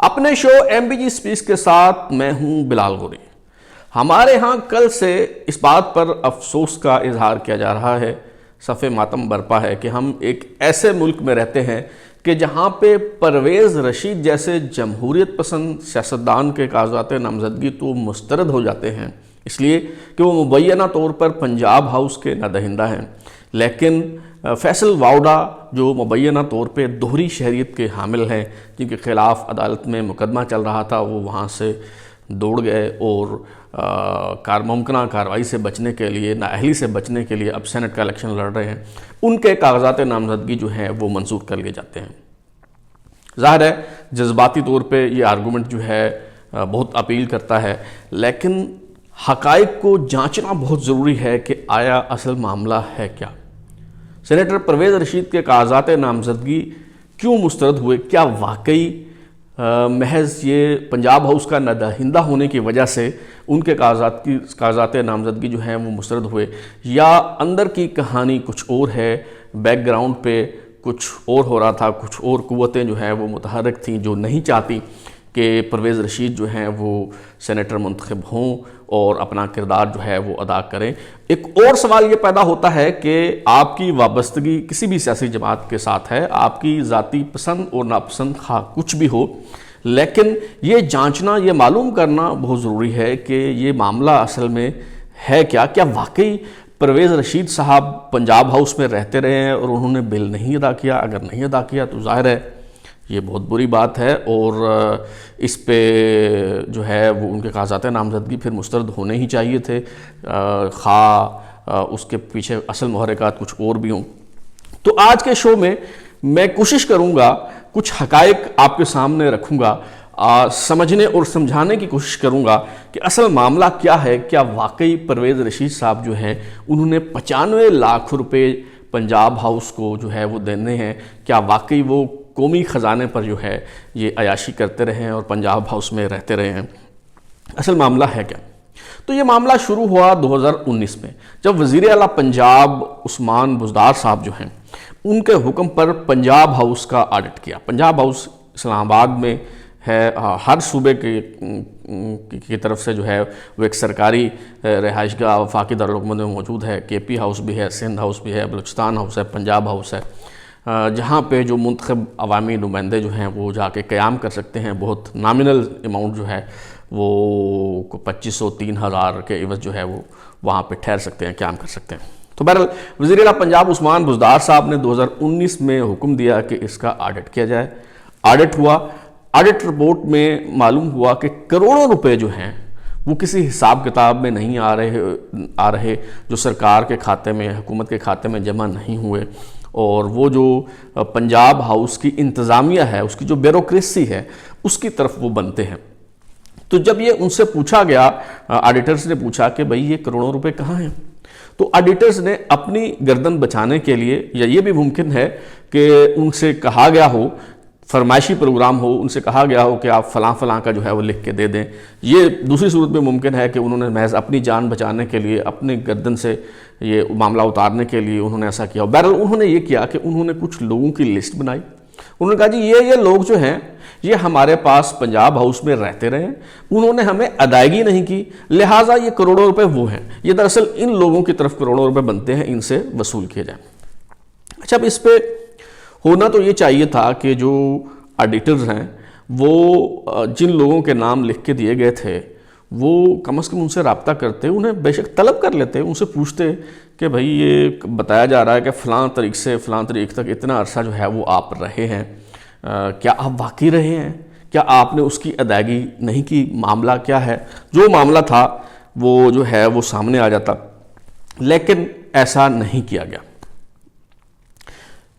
اپنے شو M B G speech کے ساتھ میں ہوں بلال گوری۔ ہمارے ہاں کل سے اس بات پر افسوس کا اظہار کیا جا رہا ہے، صف ماتم برپا ہے کہ ہم ایک ایسے ملک میں رہتے ہیں کہ جہاں پہ پرویز رشید جیسے جمہوریت پسند سیاستدان کے کاغذات نامزدگی تو مسترد ہو جاتے ہیں، اس لیے کہ وہ مبینہ طور پر پنجاب ہاؤس کے نادہندہ ہیں، لیکن فیصل واؤڈا جو مبینہ طور پہ دوہری شہریت کے حامل ہیں، جن کے خلاف عدالت میں مقدمہ چل رہا تھا، وہ وہاں سے دوڑ گئے اور ممکنہ کارروائی سے بچنے کے لیے، نااہلی سے بچنے کے لیے اب سینٹ کا الیکشن لڑ رہے ہیں۔ ان کے کاغذات نامزدگی جو ہیں وہ منسوخ کر لیے جاتے ہیں۔ ظاہر ہے جذباتی طور پہ یہ آرگومنٹ جو ہے بہت اپیل کرتا ہے، لیکن حقائق کو جانچنا بہت ضروری ہے کہ آیا اصل معاملہ ہے کیا؟ سینیٹر پرویز رشید کے کاغذات نامزدگی کیوں مسترد ہوئے؟ کیا واقعی محض یہ پنجاب ہاؤس کا نادہندہ ہونے کی وجہ سے ان کے کاغذات نامزدگی جو ہیں وہ مسترد ہوئے، یا اندر کی کہانی کچھ اور ہے، بیک گراؤنڈ پہ کچھ اور ہو رہا تھا، کچھ اور قوتیں جو ہیں وہ متحرک تھیں جو نہیں چاہتی کہ پرویز رشید جو ہیں وہ سینیٹر منتخب ہوں اور اپنا کردار جو ہے وہ ادا کریں۔ ایک اور سوال یہ پیدا ہوتا ہے کہ آپ کی وابستگی کسی بھی سیاسی جماعت کے ساتھ ہے، آپ کی ذاتی پسند اور ناپسند خواہ کچھ بھی ہو، لیکن یہ جانچنا، یہ معلوم کرنا بہت ضروری ہے کہ یہ معاملہ اصل میں ہے کیا؟ کیا واقعی پرویز رشید صاحب پنجاب ہاؤس میں رہتے رہے ہیں اور انہوں نے بل نہیں ادا کیا؟ اگر نہیں ادا کیا تو ظاہر ہے یہ بہت بری بات ہے، اور اس پہ جو ہے وہ ان کے کاغذات نامزدگی پھر مسترد ہونے ہی چاہیے تھے، خواہ اس کے پیچھے اصل محرکات کچھ اور بھی ہوں۔ تو آج کے شو میں میں کوشش کروں گا، کچھ حقائق آپ کے سامنے رکھوں گا، سمجھنے اور سمجھانے کی کوشش کروں گا کہ اصل معاملہ کیا ہے۔ کیا واقعی پرویز رشید صاحب جو ہیں انہوں نے 95 لاکھ روپے پنجاب ہاؤس کو جو ہے وہ دینے ہیں؟ کیا واقعی وہ قومی خزانے پر جو ہے یہ عیاشی کرتے رہے ہیں اور پنجاب ہاؤس میں رہتے رہے ہیں؟ اصل معاملہ ہے کیا؟ تو یہ معاملہ شروع ہوا 2019 میں، جب وزیر اعلیٰ پنجاب عثمان بزدار صاحب جو ہیں ان کے حکم پر پنجاب ہاؤس کا آڈٹ کیا۔ پنجاب ہاؤس اسلام آباد میں ہے، ہر صوبے کی طرف سے جو ہے وہ ایک سرکاری رہائش گاہ وفاقی دارالحکومت میں موجود ہے۔ کے پی ہاؤس بھی ہے، سندھ ہاؤس بھی ہے، بلوچستان ہاؤس ہے، پنجاب ہاؤس ہے، جہاں پہ جو منتخب عوامی نمائندے جو ہیں وہ جا کے قیام کر سکتے ہیں۔ بہت نامنل اماؤنٹ جو ہے وہ 2500-3000 کے عوض جو ہے وہ وہاں پہ ٹھہر سکتے ہیں، قیام کر سکتے ہیں۔ تو بہرحال وزیر اعلیٰ پنجاب عثمان بزدار صاحب نے 2019 میں حکم دیا کہ اس کا آڈٹ کیا جائے۔ آڈٹ ہوا۔ آڈٹ رپورٹ میں معلوم ہوا کہ کروڑوں روپے جو ہیں وہ کسی حساب کتاب میں نہیں آ رہے، جو سرکار کے کھاتے میں، حکومت کے کھاتے میں جمع نہیں ہوئے، اور وہ جو پنجاب ہاؤس کی انتظامیہ ہے، اس کی جو بیوروکریسی ہے، اس کی طرف وہ بنتے ہیں۔ تو جب یہ ان سے پوچھا گیا، آڈیٹرز نے پوچھا کہ بھئی یہ کروڑوں روپے کہاں ہیں، تو آڈیٹرز نے اپنی گردن بچانے کے لیے، یا یہ بھی ممکن ہے کہ ان سے کہا گیا ہو، فرمائشی پروگرام ہو، ان سے کہا گیا ہو کہ آپ فلاں فلاں کا جو ہے وہ لکھ کے دے دیں۔ یہ دوسری صورت میں ممکن ہے کہ انہوں نے محض اپنی جان بچانے کے لیے، اپنی گردن سے یہ معاملہ اتارنے کے لیے انہوں نے ایسا کیا۔ بہرحال انہوں نے یہ کیا کہ انہوں نے کچھ لوگوں کی لسٹ بنائی۔ انہوں نے کہا جی یہ لوگ جو ہیں یہ ہمارے پاس پنجاب ہاؤس میں رہتے رہے ہیں، انہوں نے ہمیں ادائیگی نہیں کی، لہٰذا یہ کروڑوں روپے وہ ہیں، یہ دراصل ان لوگوں کی طرف کروڑوں روپے بنتے ہیں، ان سے وصول کیے جائیں۔ اچھا، اب اس پہ ہونا تو یہ چاہیے تھا کہ جو آڈیٹرز ہیں وہ جن لوگوں کے نام لکھ کے دیے گئے تھے وہ کم از کم ان سے رابطہ کرتے، انہیں بے شک طلب کر لیتے، ان سے پوچھتے کہ بھئی یہ بتایا جا رہا ہے کہ فلاں طریق سے فلاں طریق تک اتنا عرصہ جو ہے وہ آپ رہے ہیں، کیا آپ واقعی رہے ہیں؟ کیا آپ نے اس کی ادائیگی نہیں کی؟ معاملہ کیا ہے؟ جو معاملہ تھا وہ جو ہے وہ سامنے آ جاتا، لیکن ایسا نہیں کیا گیا۔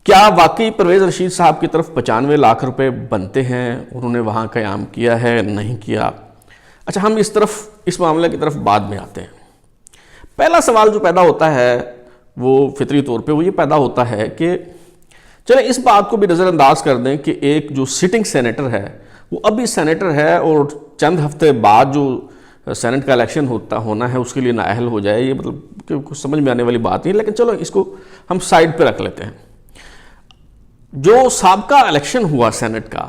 کیا واقعی پرویز رشید صاحب کی طرف 95 لاکھ روپے بنتے ہیں؟ انہوں نے وہاں قیام کیا ہے، نہیں کیا؟ اچھا، ہم اس معاملے کی طرف بعد میں آتے ہیں۔ پہلا سوال جو پیدا ہوتا ہے وہ فطری طور پہ وہ یہ پیدا ہوتا ہے کہ چلیں اس بات کو بھی نظر انداز کر دیں کہ ایک جو سٹنگ سینیٹر ہے وہ ابھی سینیٹر ہے اور چند ہفتے بعد جو سینٹ کا الیکشن ہونا ہے اس کے لیے نااہل ہو جائے، یہ مطلب کہ کچھ سمجھ میں آنے والی بات نہیں، لیکن چلو اس کو ہم سائیڈ پہ رکھ لیتے ہیں۔ جو سابقہ الیکشن ہوا سینٹ کا،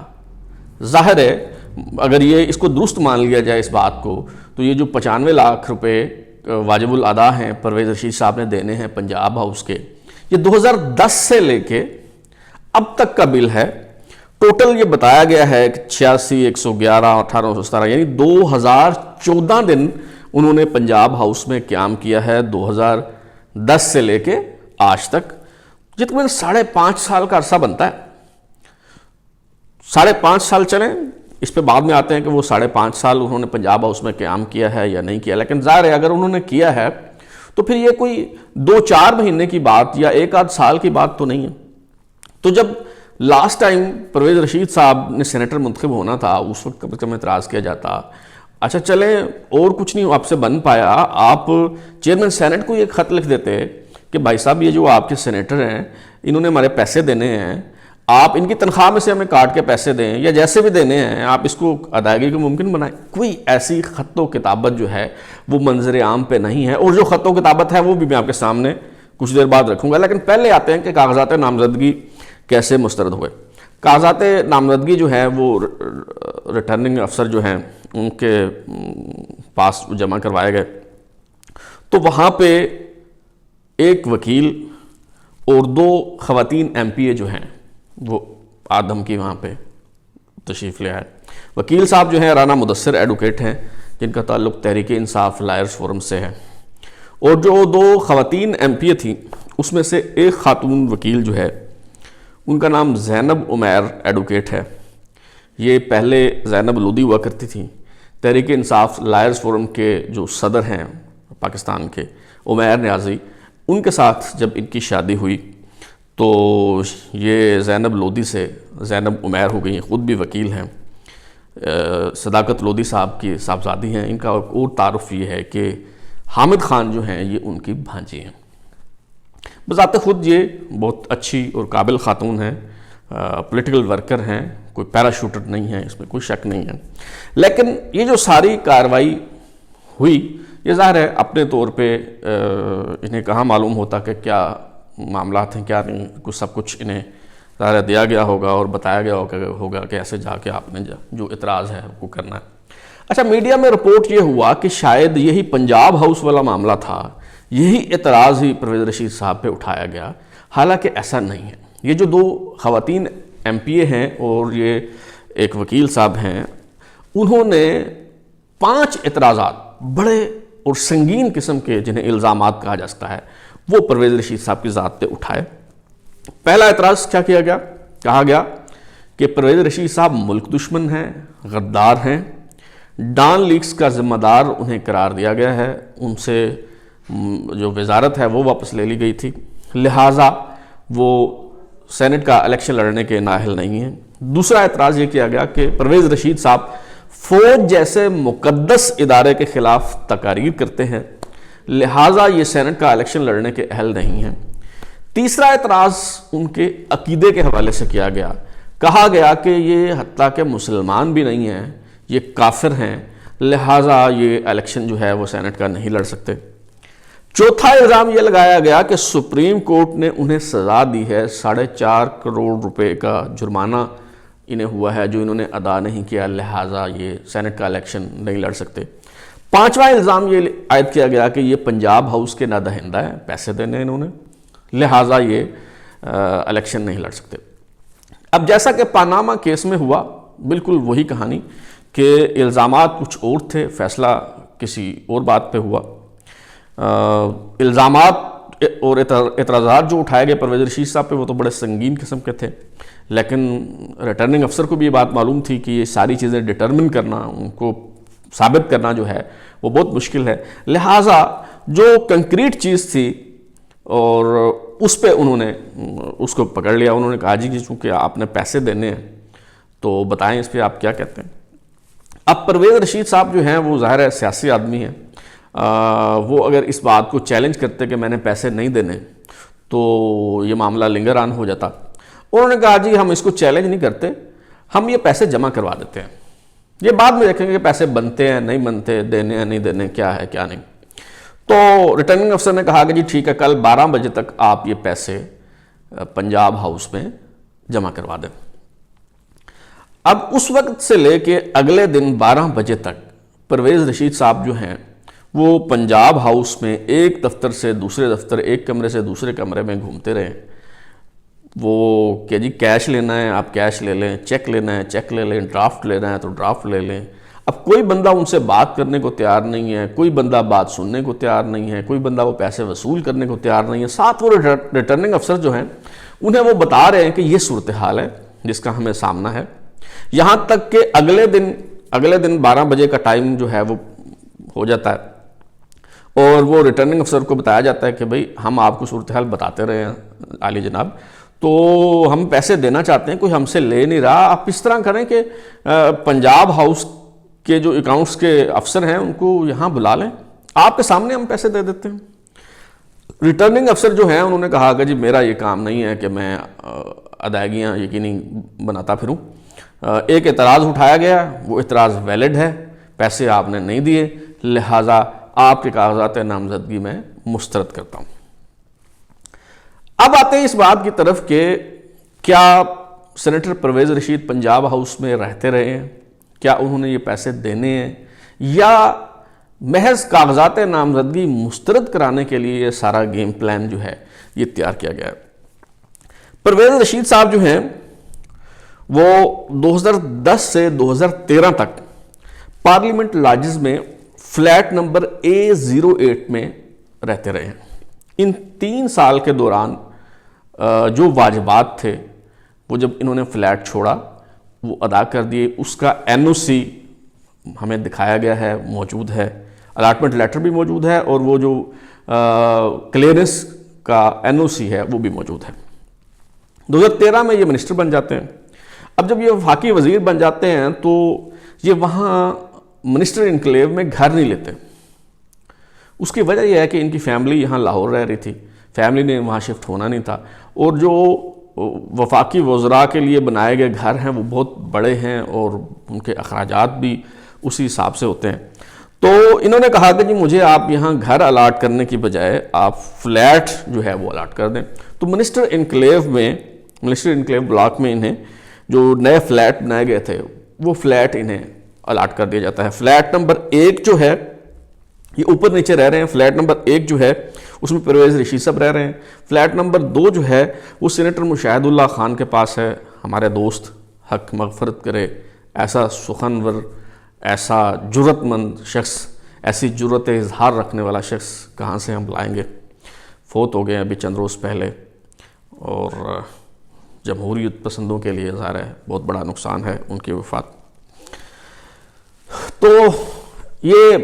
ظاہر ہے اگر یہ اس کو درست مان لیا جائے اس بات کو، تو یہ جو 95 لاکھ روپے واجب الادا ہیں پرویز رشید صاحب نے دینے ہیں پنجاب ہاؤس کے، یہ 2010 سے لے کے اب تک کا بل ہے۔ ٹوٹل یہ بتایا گیا ہے کہ 86، 111، 1817، یعنی 2014 دن انہوں نے پنجاب ہاؤس میں قیام کیا ہے 2010 سے لے کے آج تک، یہ تقریباً 5.5 سال کا عرصہ بنتا ہے۔ 5.5 سال چلیں، اس پہ بعد میں آتے ہیں کہ وہ 5.5 سال انہوں نے پنجاب ہاؤس میں قیام کیا ہے یا نہیں کیا، لیکن ظاہر ہے اگر انہوں نے کیا ہے تو پھر یہ کوئی 2-4 مہینے کی بات یا 1-8 سال کی بات تو نہیں ہے۔ تو جب لاسٹ ٹائم پرویز رشید صاحب نے سینیٹر منتخب ہونا تھا، اس وقت کم از کم اعتراض کیا جاتا، اچھا چلیں اور کچھ نہیں آپ سے بن پایا، آپ چیئرمین سینٹ کو یہ خط لکھ دیتے کہ بھائی صاحب یہ جو آپ کے سینیٹر ہیں انہوں نے ہمارے پیسے دینے ہیں، آپ ان کی تنخواہ میں سے ہمیں کاٹ کے پیسے دیں یا جیسے بھی دینے ہیں آپ اس کو ادائیگی کو ممکن بنائیں۔ کوئی ایسی خط و کتابت جو ہے وہ منظر عام پہ نہیں ہے، اور جو خط و کتابت ہے وہ بھی میں آپ کے سامنے کچھ دیر بعد رکھوں گا، لیکن پہلے آتے ہیں کہ کاغذات نامزدگی کیسے مسترد ہوئے۔ کاغذات نامزدگی جو ہے وہ ریٹرننگ افسر جو ہیں ان کے پاس جمع کروائے گئے، تو وہاں پہ ایک وکیل اور 2 خواتین ایم پی اے جو ہیں وہ آدم کی وہاں پہ تشریف لے آئے۔ وکیل صاحب جو ہیں رانا مدثر ایڈوکیٹ ہیں جن کا تعلق تحریک انصاف لائرز فورم سے ہے، اور جو 2 خواتین ایم پی اے تھیں اس میں سے ایک خاتون وکیل جو ہے ان کا نام زینب عمیر ایڈوکیٹ ہے۔ یہ پہلے زینب لودھی ہوا کرتی تھیں، تحریک انصاف لائرز فورم کے جو صدر ہیں پاکستان کے عمیر نیازی، ان کے ساتھ جب ان کی شادی ہوئی تو یہ زینب لودھی سے زینب عمیر ہو گئی ہیں، خود بھی وکیل ہیں، صداقت لودھی صاحب کی صاحبزادی ہیں۔ ان کا اور تعارف یہ ہے کہ حامد خان جو ہیں یہ ان کی بھانجی ہیں۔ بذات خود یہ بہت اچھی اور قابل خاتون ہیں، پولیٹیکل ورکر ہیں، کوئی پیراشوٹر نہیں ہے، اس میں کوئی شک نہیں ہے، لیکن یہ جو ساری کارروائی ہوئی یہ ظاہر ہے اپنے طور پہ انہیں کہاں معلوم ہوتا کہ کیا معاملات ہیں کیا نہیں، کچھ سب کچھ انہیں ظاہر دیا گیا ہوگا اور بتایا گیا ہوگا کہ ایسے جا کے آپ نے جو اعتراض ہے وہ کرنا ہے۔ اچھا، میڈیا میں رپورٹ یہ ہوا کہ شاید یہی پنجاب ہاؤس والا معاملہ تھا، یہی اعتراض ہی پرویز رشید صاحب پہ اٹھایا گیا، حالانکہ ایسا نہیں ہے۔ یہ جو 2 خواتین ایم پی اے ہیں اور یہ ایک وکیل صاحب ہیں، انہوں نے 5 اعتراضات بڑے اور سنگین قسم کے جنہیں الزامات کہا جا سکتا ہے وہ پرویز رشید صاحب کی ذات پہ اٹھائے۔ پہلا اعتراض کیا کیا گیا؟ کہا گیا کہ پرویز رشید صاحب ملک دشمن ہیں، غدار ہیں، ڈان لیکس کا ذمہ دار انہیں قرار دیا گیا ہے، ان سے جو وزارت ہے وہ واپس لے لی گئی تھی، لہٰذا وہ سینٹ کا الیکشن لڑنے کے نااہل نہیں ہیں۔ دوسرا اعتراض یہ کیا گیا کہ پرویز رشید صاحب فوج جیسے مقدس ادارے کے خلاف تقاریر کرتے ہیں، لہٰذا یہ سینٹ کا الیکشن لڑنے کے اہل نہیں ہیں۔ تیسرا اعتراض ان کے عقیدے کے حوالے سے کیا گیا، کہا گیا کہ یہ حتیٰ کہ مسلمان بھی نہیں ہیں، یہ کافر ہیں، لہٰذا یہ الیکشن جو ہے وہ سینٹ کا نہیں لڑ سکتے۔ چوتھا الزام یہ لگایا گیا کہ سپریم کورٹ نے انہیں سزا دی ہے، 4.5 کروڑ روپے کا جرمانہ انہیں ہوا ہے جو انہوں نے ادا نہیں کیا، لہٰذا یہ سینٹ کا الیکشن نہیں لڑ سکتے۔ پانچواں الزام یہ عائد کیا گیا کہ یہ پنجاب ہاؤس کے نادہندہ ہیں، پیسے دینے انہوں نے، لہٰذا یہ الیکشن نہیں لڑ سکتے۔ اب جیسا کہ پاناما کیس میں ہوا، بالکل وہی کہانی کہ الزامات کچھ اور تھے، فیصلہ کسی اور بات پہ ہوا۔ الزامات اور اعتراضات جو اٹھائے گئے پرویز رشید صاحب پہ وہ تو بڑے سنگین قسم کے تھے، لیکن ریٹرننگ افسر کو بھی یہ بات معلوم تھی کہ یہ ساری چیزیں ڈٹرمن کرنا، ان کو ثابت کرنا جو ہے وہ بہت مشکل ہے، لہٰذا جو کنکریٹ چیز تھی اور اس پہ انہوں نے اس کو پکڑ لیا۔ انہوں نے کہا جی چونکہ آپ نے پیسے دینے ہیں تو بتائیں اس پہ آپ کیا کہتے ہیں۔ اب پرویز رشید صاحب جو ہیں وہ ظاہر ہے سیاسی آدمی ہیں، وہ اگر اس بات کو چیلنج کرتے کہ میں نے پیسے نہیں دینے تو یہ معاملہ لنگر آن ہو جاتا۔ انہوں نے کہا جی ہم اس کو چیلنج نہیں کرتے، ہم یہ پیسے جمع کروا دیتے ہیں، یہ بعد میں دیکھیں گے کہ پیسے بنتے ہیں نہیں بنتے، دینے ہیں نہیں دینے، کیا ہے کیا نہیں۔ تو ریٹرننگ افسر نے کہا کہ جی ٹھیک ہے، کل 12 بجے تک آپ یہ پیسے پنجاب ہاؤس میں جمع کروا دیں۔ اب اس وقت سے لے کے اگلے دن 12 بجے تک پرویز رشید صاحب جو ہیں وہ پنجاب ہاؤس میں ایک دفتر سے دوسرے دفتر، ایک کمرے سے دوسرے کمرے میں گھومتے رہے. وہ کہ جی کیش لینا ہے آپ کیش لے لیں، چیک لینا ہے چیک لے لیں، ڈرافٹ لینا ہے تو ڈرافٹ لے لیں. اب کوئی بندہ ان سے بات کرنے کو تیار نہیں ہے، کوئی بندہ بات سننے کو تیار نہیں ہے، کوئی بندہ وہ پیسے وصول کرنے کو تیار نہیں ہے. ساتھ وہ ریٹرننگ افسر جو ہیں انہیں وہ بتا رہے ہیں کہ یہ صورتحال ہے جس کا ہمیں سامنا ہے. یہاں تک کہ اگلے دن 12 بجے کا ٹائم جو ہے وہ ہو جاتا ہے اور وہ ریٹرننگ افسر کو بتایا جاتا ہے کہ بھئی ہم آپ کو صورتحال بتاتے رہے ہیں عالی جناب، تو ہم پیسے دینا چاہتے ہیں، کوئی ہم سے لے نہیں رہا. آپ اس طرح کریں کہ پنجاب ہاؤس کے جو اکاؤنٹس کے افسر ہیں ان کو یہاں بلا لیں، آپ کے سامنے ہم پیسے دے دیتے ہیں. ریٹرننگ افسر جو ہیں انہوں نے کہا کہ جی میرا یہ کام نہیں ہے کہ میں ادائیگیاں یقینی بناتا پھروں. ایک اعتراض اٹھایا گیا، وہ اعتراض ویلڈ ہے، پیسے آپ نے نہیں دیے، لہٰذا آپ کے کاغذات نامزدگی میں مسترد کرتا ہوں. اب آتے ہیں اس بات کی طرف کہ کیا سینیٹر پرویز رشید پنجاب ہاؤس میں رہتے رہے ہیں، کیا انہوں نے یہ پیسے دینے ہیں، یا محض کاغذات نامزدگی مسترد کرانے کے لیے یہ سارا گیم پلان جو ہے یہ تیار کیا گیا ہے. پرویز رشید صاحب جو ہیں وہ 2010 سے 2013 تک پارلیمنٹ لاجز میں فلیٹ نمبر A08 میں رہتے رہے ہیں. ان 3 سال کے دوران جو واجبات تھے وہ جب انہوں نے فلیٹ چھوڑا وہ ادا کر دیے. اس کا NOC ہمیں دکھایا گیا ہے، موجود ہے، الاٹمنٹ لیٹر بھی موجود ہے اور وہ جو کلیئرنس کا NOC ہے وہ بھی موجود ہے. 2013 میں یہ منسٹر بن جاتے ہیں. اب جب یہ وفاقی وزیر بن جاتے ہیں تو یہ وہاں منسٹر انکلیو میں گھر نہیں لیتے. اس کی وجہ یہ ہے کہ ان کی فیملی یہاں لاہور رہ رہی تھی، فیملی نے وہاں شفٹ ہونا نہیں تھا، اور جو وفاقی وزراء کے لیے بنائے گئے گھر ہیں وہ بہت بڑے ہیں اور ان کے اخراجات بھی اسی حساب سے ہوتے ہیں. تو انہوں نے کہا کہ جی مجھے آپ یہاں گھر الاٹ کرنے کی بجائے آپ فلیٹ جو ہے وہ الاٹ کر دیں. تو منسٹر انکلیو بلاک میں انہیں جو نئے فلیٹ بنائے گئے تھے وہ فلیٹ انہیں الاٹ کر دیا جاتا ہے. فلیٹ نمبر 1 جو ہے یہ اوپر نیچے رہ رہے ہیں. فلیٹ نمبر 1 جو ہے اس میں پرویز رشید صاحب رہ رہے ہیں. فلیٹ نمبر 2 جو ہے وہ سینیٹر مشاہد اللہ خان کے پاس ہے. ہمارے دوست حق مغفرت کرے، ایسا سخنور، ایسا جرت مند شخص، ایسی جرت اظہار رکھنے والا شخص کہاں سے ہم لائیں گے. فوت ہو گئے ابھی چند روز پہلے، اور جمہوریت پسندوں کے لیے ظاہر ہے بہت بڑا نقصان ہے ان کی وفات. تو یہ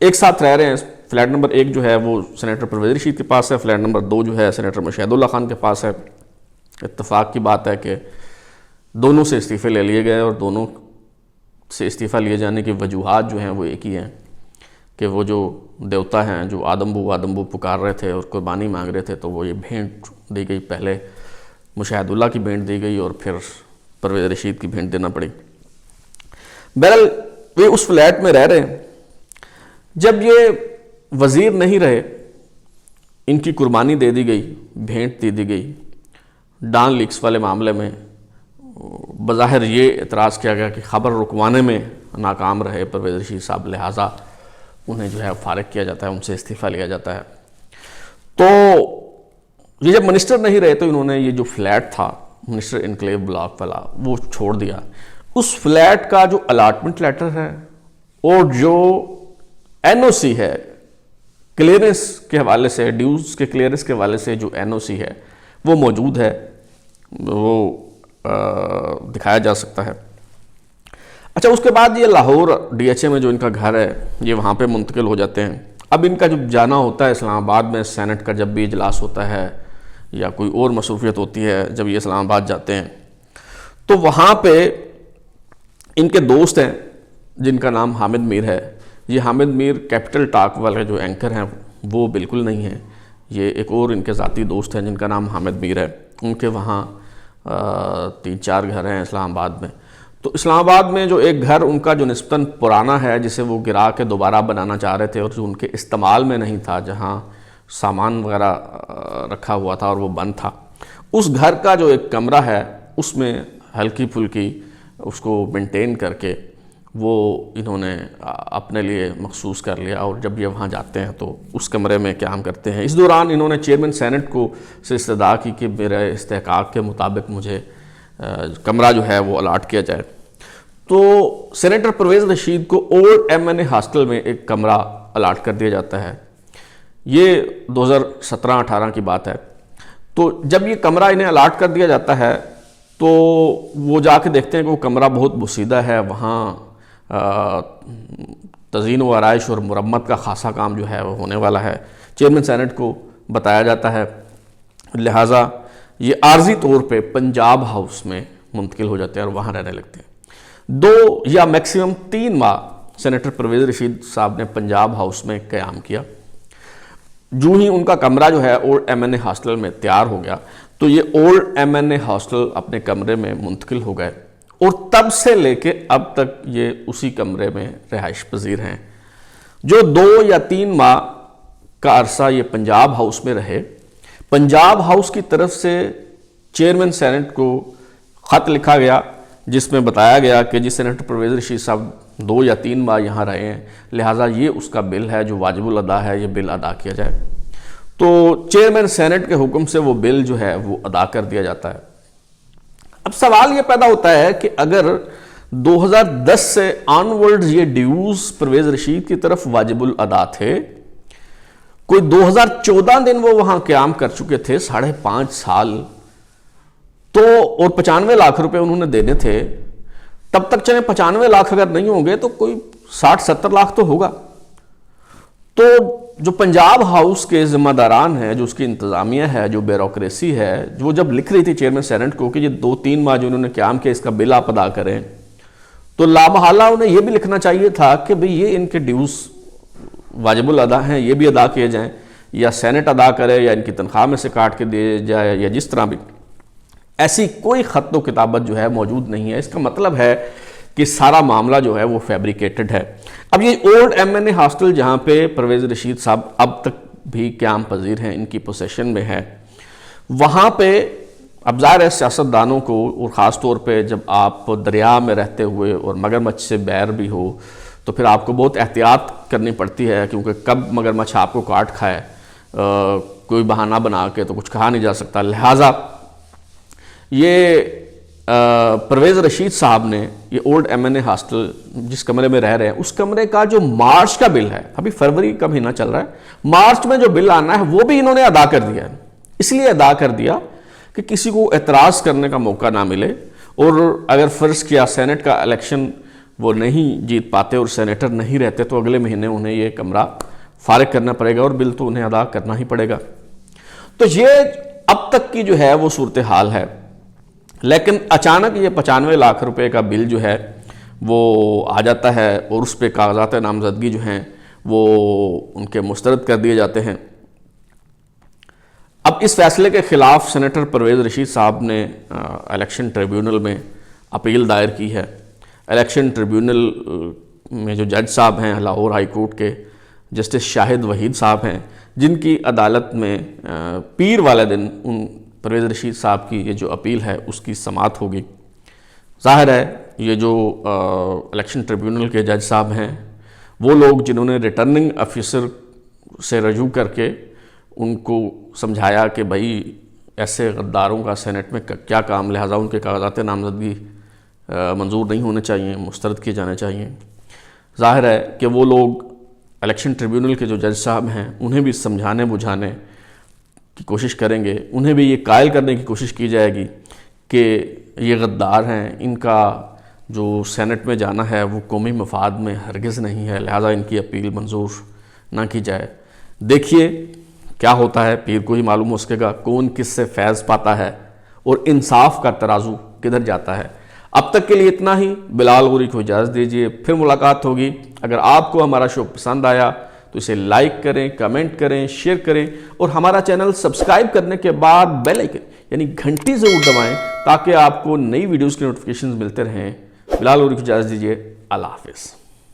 ایک ساتھ رہ رہے ہیں. فلیٹ نمبر 1 جو ہے وہ سینیٹر پرویز رشید کے پاس ہے، فلیٹ نمبر 2 جو ہے سینیٹر مشاہد اللہ خان کے پاس ہے. اتفاق کی بات ہے کہ دونوں سے استعفے لے لیے گئے، اور دونوں سے استعفیٰ لیے جانے کی وجوہات جو ہیں وہ ایک ہی ہیں کہ وہ جو دیوتا ہیں جو آدمبو پکار رہے تھے اور قربانی مانگ رہے تھے، تو وہ یہ بھینٹ دی گئی. پہلے مشاہد اللہ کی بھینٹ دی گئی اور پھر پرویز رشید کی بھینٹ دینا پڑی. بہرحال وہ اس فلیٹ میں رہ رہے ہیں. جب یہ وزیر نہیں رہے، ان کی قربانی دے دی گئی، بھینٹ دے دی گئی. ڈان لیکس والے معاملے میں بظاہر یہ اعتراض کیا گیا کہ خبر رکوانے میں ناکام رہے پرویز رشید صاحب، لہٰذا انہیں جو ہے فارغ کیا جاتا ہے، ان سے استعفیٰ لیا جاتا ہے. تو یہ جب منسٹر نہیں رہے تو انہوں نے یہ جو فلیٹ تھا منسٹر انکلیو بلاک والا وہ چھوڑ دیا. اس فلیٹ کا جو الاٹمنٹ لیٹر ہے اور جو NOC ہے کلیئرنس کے حوالے سے، ڈیوز کے کلیئرنس کے حوالے سے جو NOC ہے وہ موجود ہے، وہ دکھایا جا سکتا ہے. اچھا، اس کے بعد یہ لاہور DHA میں جو ان کا گھر ہے یہ وہاں پہ منتقل ہو جاتے ہیں. اب ان کا جب جانا ہوتا ہے اسلام آباد میں، سینٹ کا جب بھی اجلاس ہوتا ہے یا کوئی اور مصروفیت ہوتی ہے، جب یہ اسلام آباد جاتے ہیں تو وہاں پہ ان کے دوست ہیں جن کا نام حامد میر ہے. یہ حامد میر کیپٹل ٹاک والے جو اینکر ہیں وہ بالکل نہیں ہیں. یہ ایک اور ان کے ذاتی دوست ہیں جن کا نام حامد میر ہے. ان کے وہاں 3-4 گھر ہیں اسلام آباد میں. تو اسلام آباد میں جو ایک گھر ان کا جو نسبتاً پرانا ہے، جسے وہ گرا کے دوبارہ بنانا چاہ رہے تھے اور جو ان کے استعمال میں نہیں تھا، جہاں سامان وغیرہ رکھا ہوا تھا اور وہ بند تھا، اس گھر کا جو ایک کمرہ ہے اس میں ہلکی پھلکی اس کو مینٹین کر کے وہ انہوں نے اپنے لیے مخصوص کر لیا، اور جب یہ وہاں جاتے ہیں تو اس کمرے میں قیام کرتے ہیں۔ اس دوران انہوں نے چیئرمین سینٹ کو سے استدعا کی کہ میرے استحقاق کے مطابق مجھے کمرہ جو ہے وہ الاٹ کیا جائے۔ تو سینیٹر پرویز رشید کو old M N A hostel میں ایک کمرہ الاٹ کر دیا جاتا ہے۔ یہ 2017-18 کی بات ہے۔ تو جب یہ کمرہ انہیں الاٹ کر دیا جاتا ہے تو وہ جا کے دیکھتے ہیں کہ وہ کمرہ بہت بسیدہ ہے، وہاں تزئین و آرائش اور مرمت کا خاصا کام جو ہے وہ ہونے والا ہے۔ چیئرمین سینٹ کو بتایا جاتا ہے، لہٰذا یہ عارضی طور پہ پنجاب ہاؤس میں منتقل ہو جاتے ہیں اور وہاں رہنے لگتے ہیں۔ 2 یا میکسیمم 3 ماہ سینیٹر پرویز رشید صاحب نے پنجاب ہاؤس میں قیام کیا۔ جو ہی ان کا کمرہ جو ہے old M N A hostel میں تیار ہو گیا تو یہ old M N A hostel اپنے کمرے میں منتقل ہو گئے، اور تب سے لے کے اب تک یہ اسی کمرے میں رہائش پذیر ہیں۔ جو 2 یا 3 ماہ کا عرصہ یہ پنجاب ہاؤس میں رہے، پنجاب ہاؤس کی طرف سے چیئرمین سینٹ کو خط لکھا گیا جس میں بتایا گیا کہ جی سینیٹر پرویز رشید صاحب 2 یا 3 ماہ یہاں رہے ہیں، لہٰذا یہ اس کا بل ہے جو واجب الادا ہے، یہ بل ادا کیا جائے۔ تو چیئرمین سینٹ کے حکم سے وہ بل جو ہے وہ ادا کر دیا جاتا ہے۔ اب سوال یہ پیدا ہوتا ہے کہ اگر 2010 سے آنورڈ یہ ڈیوز پرویز رشید کی طرف واجب الادا تھے، کوئی 2014 دن وہ وہاں قیام کر چکے تھے، 5.5 سال، تو اور 95 لاکھ روپے انہوں نے دینے تھے، تب تک چلیں 95 لاکھ اگر نہیں ہوں گے تو کوئی 60-70 لاکھ تو ہوگا۔ تو جو پنجاب ہاؤس کے ذمہ داران ہیں، جو اس کی انتظامیہ ہے، جو بیوروکریسی ہے، وہ جب لکھ رہی تھی چیئرمین سینٹ کو کہ یہ 2-3 ماہ جو انہوں نے قیام کیا اس کا بل آپ ادا کریں، تو لامحالہ انہیں یہ بھی لکھنا چاہیے تھا کہ بھئی یہ ان کے ڈیوز واجب الادا ہیں، یہ بھی ادا کیے جائیں، یا سینٹ ادا کرے یا ان کی تنخواہ میں سے کاٹ کے دیے جائے، یا جس طرح بھی۔ ایسی کوئی خط و کتابت جو ہے موجود نہیں ہے۔ اس کا مطلب ہے کہ سارا معاملہ جو ہے وہ فیبریکیٹڈ ہے۔ اب یہ old M N A hostel جہاں پہ پرویز رشید صاحب اب تک بھی قیام پذیر ہیں، ان کی پوسیشن میں ہے، وہاں پہ اب ظاہر ہے سیاستدانوں کو، اور خاص طور پہ جب آپ دریا میں رہتے ہوئے اور مگرمچھ سے بیر بھی ہو تو پھر آپ کو بہت احتیاط کرنی پڑتی ہے، کیونکہ کب مگرمچھ آپ کو کاٹ کھائے، کوئی بہانہ بنا کے تو کچھ کہا نہیں جا سکتا۔ لہٰذا یہ پرویز رشید صاحب نے یہ old M N A hostel جس کمرے میں رہ رہے ہیں، اس کمرے کا جو مارچ کا بل ہے، ابھی فروری کا مہینہ چل رہا ہے، مارچ میں جو بل آنا ہے وہ بھی انہوں نے ادا کر دیا ہے۔ اس لیے ادا کر دیا کہ کسی کو اعتراض کرنے کا موقع نہ ملے، اور اگر فرض کیا سینٹ کا الیکشن وہ نہیں جیت پاتے اور سینیٹر نہیں رہتے تو اگلے مہینے انہیں یہ کمرہ فارغ کرنا پڑے گا، اور بل تو انہیں ادا کرنا ہی پڑے گا۔ تو یہ اب تک کی جو ہے وہ صورتحال ہے۔ لیکن اچانک یہ 95 لاکھ روپے کا بل جو ہے وہ آ جاتا ہے، اور اس پہ کاغذات نامزدگی جو ہیں وہ ان کے مسترد کر دیے جاتے ہیں۔ اب اس فیصلے کے خلاف سینیٹر پرویز رشید صاحب نے الیکشن ٹریبیونل میں اپیل دائر کی ہے۔ الیکشن ٹریبیونل میں جو جج صاحب ہیں لاہور ہائی کورٹ کے، جسٹس شاہد وحید صاحب ہیں، جن کی عدالت میں پیر والے دن ان پرویز رشید صاحب کی یہ جو اپیل ہے اس کی سماعت ہوگی۔ ظاہر ہے یہ جو الیکشن ٹریبیونل کے جج صاحب ہیں وہ لوگ جنہوں نے ریٹرننگ آفیسر سے رجوع کر کے ان کو سمجھایا کہ بھائی ایسے غداروں کا سینٹ میں کیا کام، لہٰذا ان کے کاغذات نامزدگی منظور نہیں ہونے چاہیے، مسترد کیے جانے چاہیے۔ ظاہر ہے کہ وہ لوگ الیکشن ٹریبیونل کے جو جج صاحب ہیں انہیں بھی سمجھانے بجھانے کی کوشش کریں گے، انہیں بھی یہ قائل کرنے کی کوشش کی جائے گی کہ یہ غدار ہیں، ان کا جو سینٹ میں جانا ہے وہ قومی مفاد میں ہرگز نہیں ہے، لہٰذا ان کی اپیل منظور نہ کی جائے۔ دیکھیے کیا ہوتا ہے، پیر کو ہی معلوم ہو سکے گا کون کس سے فیض پاتا ہے اور انصاف کا ترازو کدھر جاتا ہے۔ اب تک کے لیے اتنا ہی، بلال غوری کو اجازت دیجیے، پھر ملاقات ہوگی۔ اگر آپ کو ہمارا شو پسند آیا تو اسے لائک کریں، کمنٹ کریں، شیئر کریں، اور ہمارا چینل سبسکرائب کرنے کے بعد بیل آئیکن یعنی گھنٹی ضرور دبائیں تاکہ آپ کو نئی ویڈیوز کے نوٹیفیکیشنز ملتے رہیں۔ بلال غوری کو اجازت دیجیے، اللہ حافظ۔